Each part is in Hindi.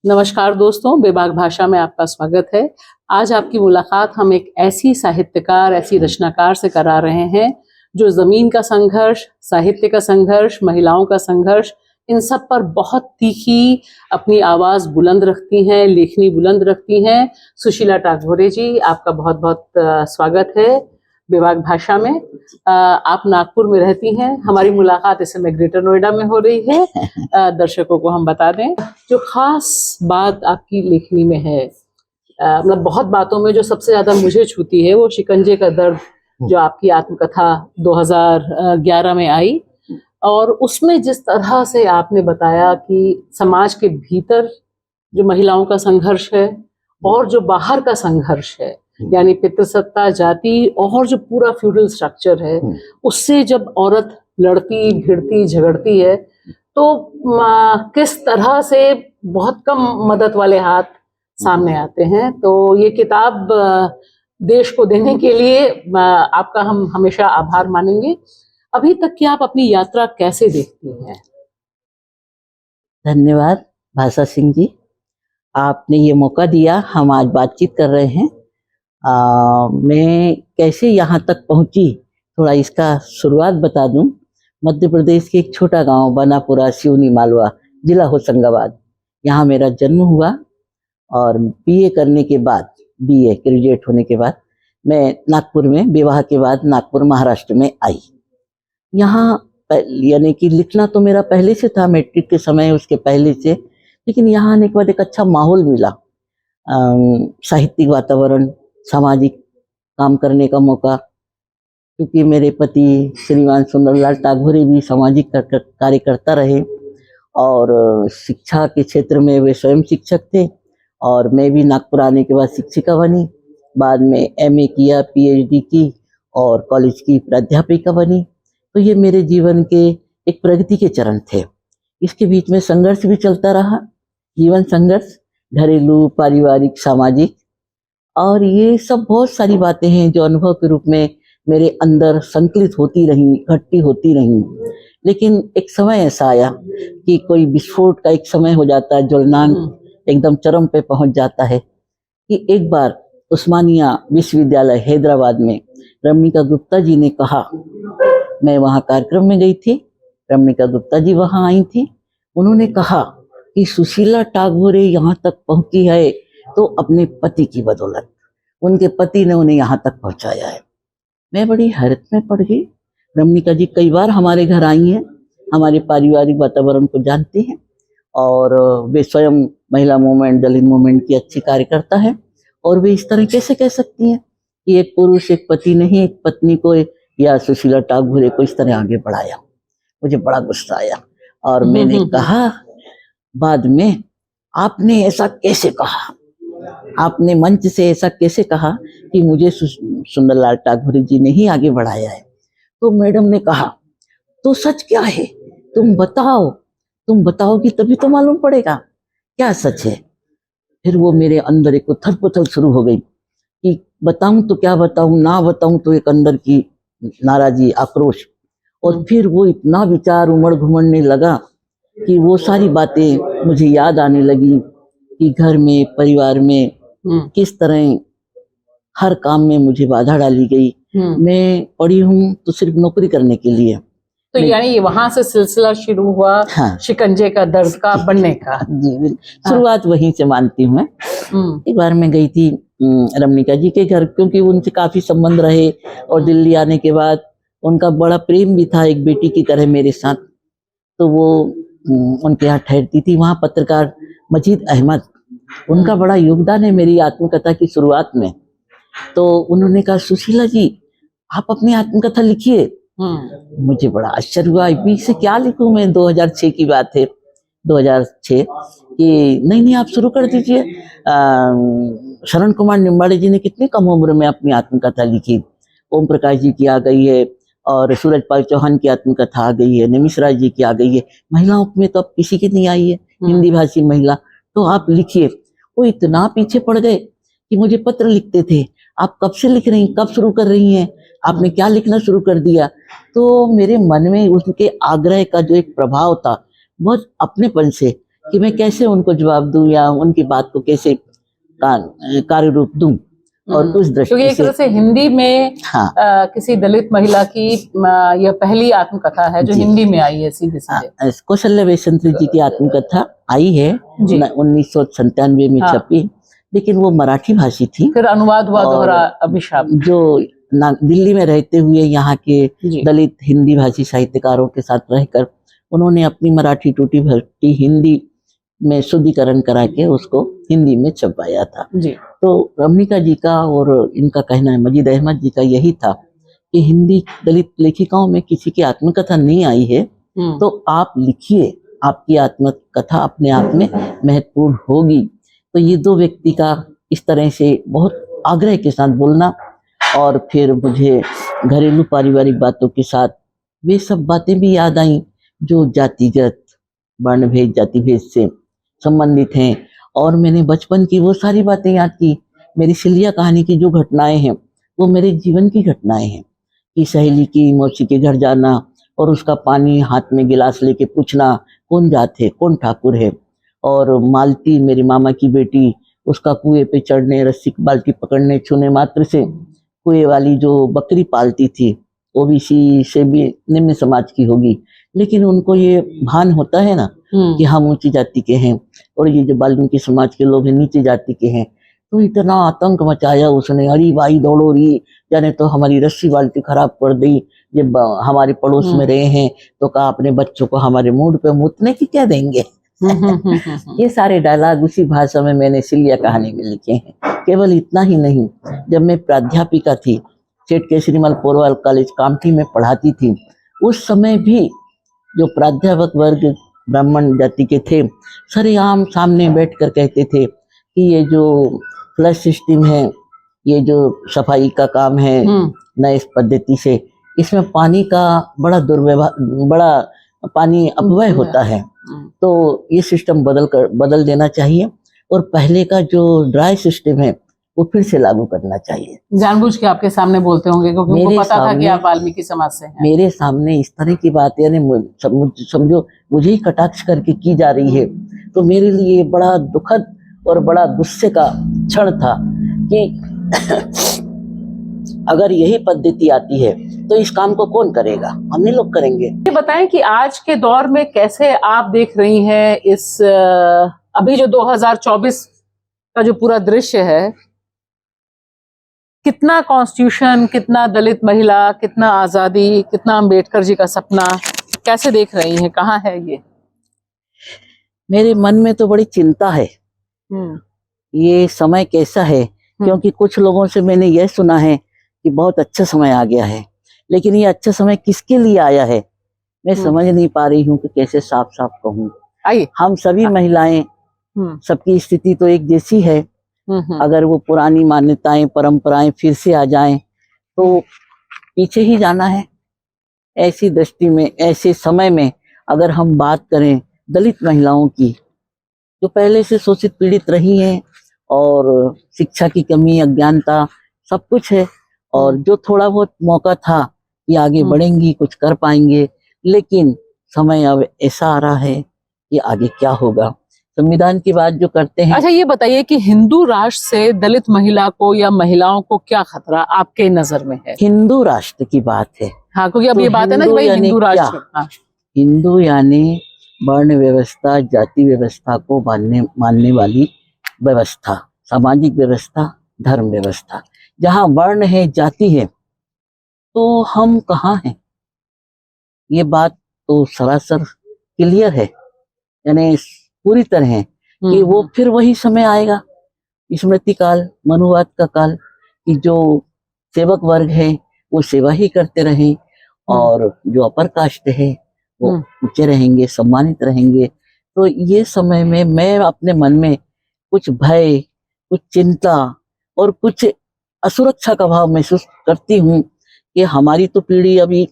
नमस्कार दोस्तों, बेबाक भाषा में आपका स्वागत है। आज आपकी मुलाकात हम एक ऐसी साहित्यकार, ऐसी रचनाकार से करा रहे हैं जो जमीन का संघर्ष, साहित्य का संघर्ष, महिलाओं का संघर्ष, इन सब पर बहुत तीखी अपनी आवाज बुलंद रखती हैं, लेखनी बुलंद रखती हैं। सुशीला टागोरे जी, आपका बहुत बहुत स्वागत है बेबाक भाषा में। आप नागपुर में रहती हैं। हमारी मुलाकात इस समय ग्रेटर नोएडा में हो रही है। दर्शकों को हम बता दें, जो खास बात आपकी लेखनी में है, मतलब बहुत बातों में जो सबसे ज्यादा मुझे छूती है वो शिकंजे का दर्द, जो आपकी आत्मकथा 2011 में आई, और उसमें जिस तरह से आपने बताया कि समाज के भीतर जो महिलाओं का संघर्ष है और जो बाहर का संघर्ष है, यानी पितृसत्ता, जाति और जो पूरा फ्यूडल स्ट्रक्चर है, उससे जब औरत लड़ती, भिड़ती, झगड़ती है तो किस तरह से बहुत कम मदद वाले हाथ सामने आते हैं। तो ये किताब देश को देने के लिए आपका हम हमेशा आभार मानेंगे। अभी तक की आप अपनी यात्रा कैसे देखती हैं? धन्यवाद भाषा सिंह जी, आपने ये मौका दिया, हम आज बातचीत कर रहे हैं। मैं कैसे यहाँ तक पहुँची, थोड़ा इसका शुरुआत बता दूं। मध्य प्रदेश के एक छोटा गांव बनापुरा, सिवनी, मालवा, जिला होशंगाबाद, यहाँ मेरा जन्म हुआ। और बीए करने के बाद, बीए ग्रेजुएट होने के बाद मैं नागपुर में, विवाह के बाद नागपुर महाराष्ट्र में आई। यहाँ यानी कि लिखना तो मेरा पहले से था, मैट्रिक के समय, उसके पहले से, लेकिन यहाँ आने के बाद एक अच्छा माहौल मिला, साहित्यिक वातावरण, सामाजिक काम करने का मौका, क्योंकि मेरे पति श्रीमान सुंदरलाल टागोरे भी सामाजिक कार्यकर्ता रहे और शिक्षा के क्षेत्र में वे स्वयं शिक्षक थे, और मैं भी नागपुर आने के बाद शिक्षिका बनी। बाद में एमए किया, पीएचडी की और कॉलेज की प्राध्यापिका बनी। तो ये मेरे जीवन के एक प्रगति के चरण थे। इसके बीच में संघर्ष भी चलता रहा, जीवन संघर्ष, घरेलू, पारिवारिक, सामाजिक, और ये सब बहुत सारी बातें हैं जो अनुभव के रूप में मेरे अंदर संकलित होती रहीं, इकट्ठी होती रहीं। लेकिन एक समय ऐसा आया कि कोई विस्फोट का एक समय हो जाता है, ज्वलनांक एकदम चरम पे पहुंच जाता है, कि एक बार उस्मानिया विश्वविद्यालय हैदराबाद में रमणिका गुप्ता जी ने कहा, मैं वहाँ कार्यक्रम में गई थी, रमणिका गुप्ता जी वहाँ आई थी, उन्होंने कहा कि सुशीला टागोरे यहाँ तक पहुंची है तो अपने पति की बदौलत, उनके पति ने उन्हें यहाँ तक पहुंचाया है। मैं बड़ी हैरत में पड़ गई। रमणिका जी कई बार हमारे घर आई हैं, हमारे पारिवारिक वातावरण को जानती हैं, और वे स्वयं महिला मूवमेंट, दलित मूवमेंट की अच्छी कार्यकर्ता है। और वे इस तरह कैसे कह सकती हैं कि एक पुरुष, एक पति नहीं, एक पत्नी को या सुशीला टागोरे को इस तरह आगे बढ़ाया। मुझे बड़ा गुस्सा आया और मैंने कहा बाद में, आपने ऐसा कैसे कहा, आपने मंच से ऐसा कैसे कहा कि मुझे सुंदरलाल टागोरे जी ने ही आगे बढ़ाया है? तो मैडम ने कहा, तो सच क्या है, तुम बताओगी तभी तो मालूम पड़ेगा क्या सच है। फिर वो मेरे अंदर एक उथल पुथल शुरू हो गई कि बताऊं तो क्या बताऊं, ना बताऊं तो एक अंदर की नाराजी, आक्रोश। और फिर वो इतना विचार उमड़ घुमड़ने लगा कि वो सारी बातें मुझे याद आने लगी कि घर में, परिवार में किस तरह हर काम में मुझे बाधा डाली गई। मैं पढ़ी हूँ तो सिर्फ नौकरी करने के लिए। तो यानी वहां से सिलसिला शुरू हुआ, हाँ, शिकंजे का दर्द का बनने का। जी, शुरुआत वहीं से मानती हूँ मैं। एक बार मैं गई थी रमणिका जी के घर, क्योंकि उनसे काफी संबंध रहे, और दिल्ली आने के बाद उनका बड़ा प्रेम भी था एक बेटी की तरह मेरे साथ। तो वो उनके यहाँ ठहरती थी। वहाँ पत्रकार मजीद अहमद, उनका बड़ा योगदान है मेरी आत्मकथा की शुरुआत में। तो उन्होंने कहा, सुशीला जी आप अपनी आत्मकथा लिखिए। मुझे बड़ा आश्चर्य हुआ, इसे क्या लिखूं मैं, 2006 की बात है, 2006 कि नहीं आप शुरू कर दीजिए। शरण कुमार निम्बाड़े जी ने कितनी कम उम्र में अपनी आत्मकथा लिखी। ओम प्रकाश जी की आ गई है, और सूरजपाल चौहान की आत्मकथा आ गई है, निमिष राज जी की आ गई है। महिलाओं में तो अब किसी की नहीं आई है, हिंदी भाषी महिला, तो आप लिखिए। वो इतना पीछे पड़ गए कि मुझे पत्र लिखते थे, आप कब से लिख रही हैं, कब शुरू कर रही हैं, आपने क्या लिखना शुरू कर दिया। तो मेरे मन में उसके आग्रह का जो एक प्रभाव था, बहुत अपनेपन से कि मैं कैसे उनको जवाब दूं या उनकी बात को कैसे कार्य रूप दूं। और उस क्योंकि दृष्टि एक तरह से से हिंदी में हाँ किसी दलित महिला की यह पहली आत्मकथा है जो जी। हिंदी में आई है सीधे सीधे। कौशल्या वैश्यंत्री जी की आत्मकथा आई है जी। 1997 में हाँ। छपी, लेकिन वो मराठी भाषी थी। फिर अनुवाद हुआ और दोहरा अभिशाप। जो दिल्ली में रहते हुए यहाँ के जी। दलित हिंदी भाषी साहित्यकारों के साथ रहकर उन्होंने अपनी मराठी टूटी भट्टी हिंदी में शुद्धिकरण करा के उसको हिंदी में छपवाया था। जी। तो रमणिका जी का और इनका कहना है, मजीद अहमद जी का यही था कि हिंदी दलित लेखिकाओं में किसी की आत्मकथा नहीं आई है तो आप लिखिए, आपकी आत्मकथा अपने आप में महत्वपूर्ण होगी। तो ये दो व्यक्ति का इस तरह से बहुत आग्रह के साथ बोलना, और फिर मुझे घरेलू पारिवारिक बातों के साथ वे सब बातें भी याद आई जो जातिगत वर्ण भेद जाति भेद से संबंधित हैं। और मैंने बचपन की वो सारी बातें याद की। मेरी सिलिया कहानी की जो घटनाएं हैं वो मेरे जीवन की घटनाएं हैं कि सहेली की मौसी के घर जाना और उसका पानी हाथ में गिलास लेके पूछना कौन जात है, कौन ठाकुर है। और मालती मेरी मामा की बेटी, उसका कुएं पे चढ़ने, रस्सी की बाल्टी पकड़ने, छूने मात्र से कुएं वाली जो बकरी पालती थी ओबीसी से भी निम्न समाज की होगी, लेकिन उनको ये भान होता है ना कि हम ऊंची जाति के हैं और ये जो वाल्मीकि समाज के लोग हैं नीचे जाति के हैं। तो इतना आतंक मचाया उसने, अरे भाई दौड़ो री, जाने तो हमारी रस्सी बाल्टी खराब कर दी, जब हमारे पड़ोस में रहे हैं तो कहा अपने बच्चों को हमारे मूड पे मुतने की क्या देंगे। ये सारे डायलॉग उसी भाषा में मैंने सिलिया कहानी में लिखे हैं। केवल इतना ही नहीं, जब मैं प्राध्यापिका थी, सेठ केसरीमल पोरवाल कॉलेज कामठी में पढ़ाती थी, उस समय भी जो प्राध्यापक वर्ग ब्राह्मण जाति के थे सरेआम सामने बैठकर कहते थे कि ये जो फ्लश सिस्टम है, ये जो सफाई का काम है नए पद्धति से, इसमें पानी का बड़ा दुर्व्यवहार, बड़ा पानी अपव्यय होता है, तो ये सिस्टम बदल देना चाहिए और पहले का जो ड्राई सिस्टम है वो फिर से लागू करना चाहिए। जानबूझ के आपके सामने बोलते होंगे क्योंकि उनको पता था कि आप वाल्मीकि समाज से हैं। मेरे सामने इस तरह की बात यानी समझो मुझे ही कटाक्ष करके की जा रही है, तो मेरे लिए बड़ा दुखद और बड़ा गुस्से का क्षण था कि अगर यही पद्धति आती है तो इस काम को कौन करेगा, हम ही लोग करेंगे। ये बताएं कि आज के दौर में कैसे आप देख रही हैं इस अभी जो 2024 का जो पूरा दृश्य है, कितना कॉन्स्टिट्यूशन, कितना दलित महिला, कितना आजादी, कितना अंबेडकर जी का सपना, कैसे देख रही हैं, कहाँ है ये? मेरे मन में तो बड़ी चिंता है ये समय कैसा है, क्योंकि कुछ लोगों से मैंने यह सुना है कि बहुत अच्छा समय आ गया है, लेकिन ये अच्छा समय किसके लिए आया है मैं समझ नहीं पा रही हूँ कि कैसे साफ साफ कहूँ। हम सभी महिलाएं, सबकी स्थिति तो एक जैसी है। अगर वो पुरानी मान्यताएं परंपराएं फिर से आ जाएं तो पीछे ही जाना है। ऐसी दृष्टि में, ऐसे समय में अगर हम बात करें दलित महिलाओं की, जो पहले से शोषित पीड़ित रही हैं और शिक्षा की कमी, अज्ञानता सब कुछ है, और जो थोड़ा बहुत मौका था कि आगे बढ़ेंगी, कुछ कर पाएंगे, लेकिन समय अब ऐसा आ रहा है कि आगे क्या होगा। संविधान की बात जो करते हैं। अच्छा, ये बताइए कि हिंदू राष्ट्र से दलित महिला को या महिलाओं को क्या खतरा आपके नजर में है? हिंदू राष्ट्र की बात है। हाँ, क्योंकि अब तो ये बात है ना कि भाई हिंदू राष्ट्र। हाँ। हिंदू यानी वर्ण व्यवस्था, जाति व्यवस्था को मानने वाली व्यवस्था, सामाजिक व्यवस्था, धर्म व्यवस्था। जहाँ वर्ण है, जाति है, तो हम कहाँ हैं? ये बात तो सरासर क्लियर है, यानी पूरी तरह है कि वो फिर वही समय आएगा, स्मृति काल, मनुवाद का काल, कि जो सेवक वर्ग है वो सेवा ही करते रहें और जो अपर कास्ट है वो ऊंचे रहेंगे, सम्मानित रहेंगे। तो ये समय में मैं अपने मन में कुछ भय, कुछ चिंता और कुछ असुरक्षा का भाव महसूस करती हूँ कि हमारी तो पीढ़ी अभी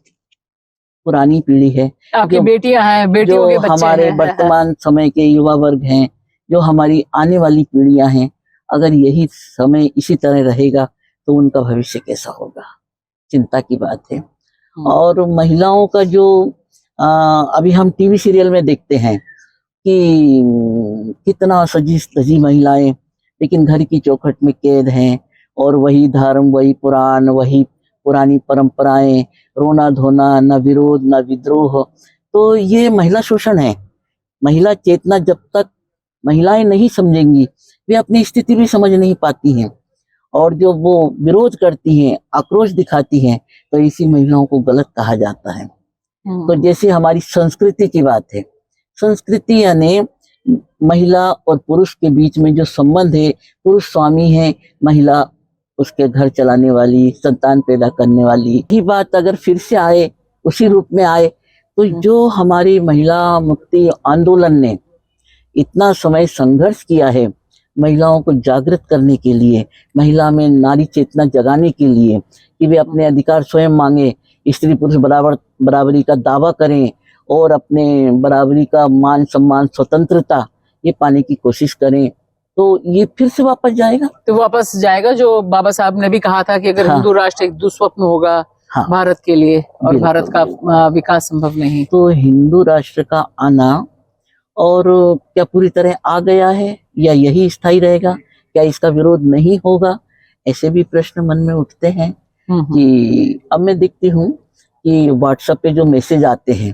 पुरानी पीढ़ी है, आपकी बेटियां हैं, बेटियों के बच्चे हमारे हैं, वर्तमान समय के युवा वर्ग हैं, जो हमारी आने वाली पीढ़ियां हैं, अगर यही समय इसी तरह रहेगा तो उनका भविष्य कैसा होगा, चिंता की बात है। और महिलाओं का जो अभी हम टीवी सीरियल में देखते हैं कि कितना सजी धजी महिलाएं लेकिन घर की चौखट में कैद हैं, और वही धर्म, वही पुराण, वही पुरानी परंपराएं, रोना धोना, न विरोध न विद्रोह। तो ये महिला शोषण है। महिला चेतना जब तक महिलाएं नहीं समझेंगी, वे अपनी स्थिति भी समझ नहीं पाती हैं, और जो वो विरोध करती हैं, आक्रोश दिखाती हैं, तो इसी महिलाओं को गलत कहा जाता है। तो जैसे हमारी संस्कृति की बात है, संस्कृति यानी महिला और पुरुष के बीच में जो संबंध है, पुरुष स्वामी है, महिला उसके घर चलाने वाली, संतान पैदा करने वाली। ये बात अगर फिर से आए, उसी रूप में आए, तो जो हमारी महिला मुक्ति आंदोलन ने इतना समय संघर्ष किया है महिलाओं को जागृत करने के लिए, महिला में नारी चेतना जगाने के लिए, कि वे अपने अधिकार स्वयं मांगे, स्त्री पुरुष बराबरी का दावा करें, और अपने बराबरी का मान सम्मान स्वतंत्रता ये पाने की कोशिश करें, तो ये फिर से वापस जाएगा। तो वापस जाएगा, जो बाबा साहब ने भी कहा था कि अगर हिंदू राष्ट्र एक दुस्वप्न होगा भारत के लिए, और भारत का विकास संभव नहीं। तो हिंदू राष्ट्र का आना, और क्या पूरी तरह आ गया है या यही स्थायी रहेगा, क्या इसका विरोध नहीं होगा, ऐसे भी प्रश्न मन में उठते हैं। कि अब मैं देखती हूँ कि व्हाट्सएप पे जो मैसेज आते हैं,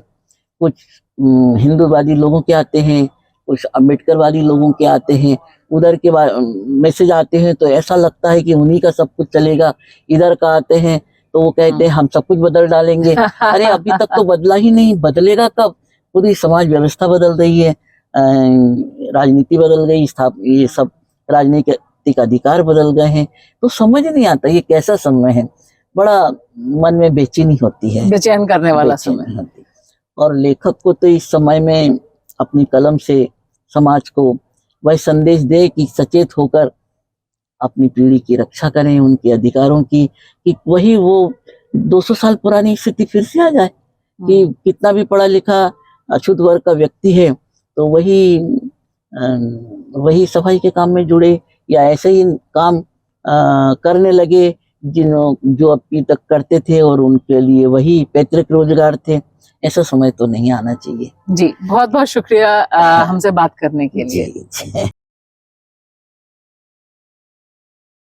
कुछ हिंदूवादी लोगों के आते हैं, कुछ अम्बेडकरवादी लोगों के आते हैं, उधर के मैसेज आते हैं तो ऐसा लगता है कि उन्हीं का सब कुछ चलेगा। इधर का आते हैं तो वो कहते हैं हम सब कुछ बदल डालेंगे। अरे अभी तक तो बदला ही नहीं, बदलेगा कब? पूरी समाज व्यवस्था बदल रही है, राजनीति बदल गई, ये सब राजनीतिक अधिकार बदल गए हैं, तो समझ नहीं आता ये कैसा समय है। बड़ा मन में बेचैनी होती है, बेचैन करने वाला समय होती। और लेखक को तो इस समय में अपनी कलम से समाज को वह संदेश दे कि सचेत होकर अपनी पीढ़ी की रक्षा करें, उनके अधिकारों की, कि वही वो 200 साल पुरानी स्थिति फिर से आ जाए कि कितना भी पढ़ा लिखा अछूत वर्ग का व्यक्ति है तो वही सफाई के काम में जुड़े, या ऐसे ही काम करने लगे जो अभी तक करते थे, और उनके लिए वही पैतृक रोजगार थे। ऐसा समय तो नहीं आना चाहिए। जी, बहुत बहुत शुक्रिया हमसे बात करने के लिए।